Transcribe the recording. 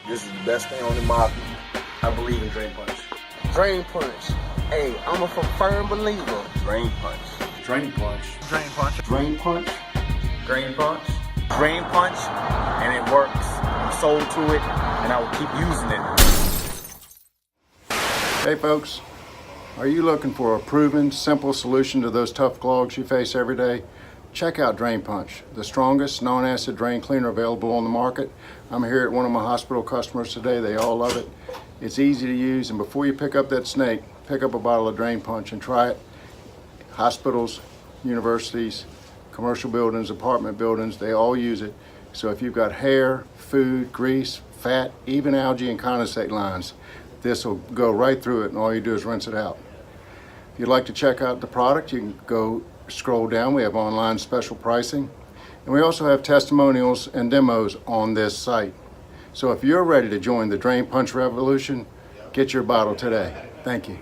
This is the best thing on the market. I believe in Drain Punch. Drain Punch. Hey, I'm a firm believer. Drain Punch. Drain Punch. Drain Punch. Drain Punch. Drain Punch. Drain Punch, and it works. I'm sold to it, and I will keep using it. Hey folks, are you looking for a proven, simple solution to those tough clogs you face every day? Check out Drain Punch, the strongest non-acid drain cleaner available on the market. I'm here at one of my hospital customers today. They all love it. It's easy to use, and before you pick up that snake, pick up a bottle of Drain Punch and try it. Hospitals, universities, commercial buildings, apartment buildings, they all use it. So if you've got hair, food, grease, fat, even algae and condensate lines, this will go right through it, and all you do is rinse it out. If you'd like to check out the product, you can go scroll down. We have online special pricing, and we also have testimonials and demos on this site. So if you're ready to join the Drain Punch revolution, get your bottle today. Thank you.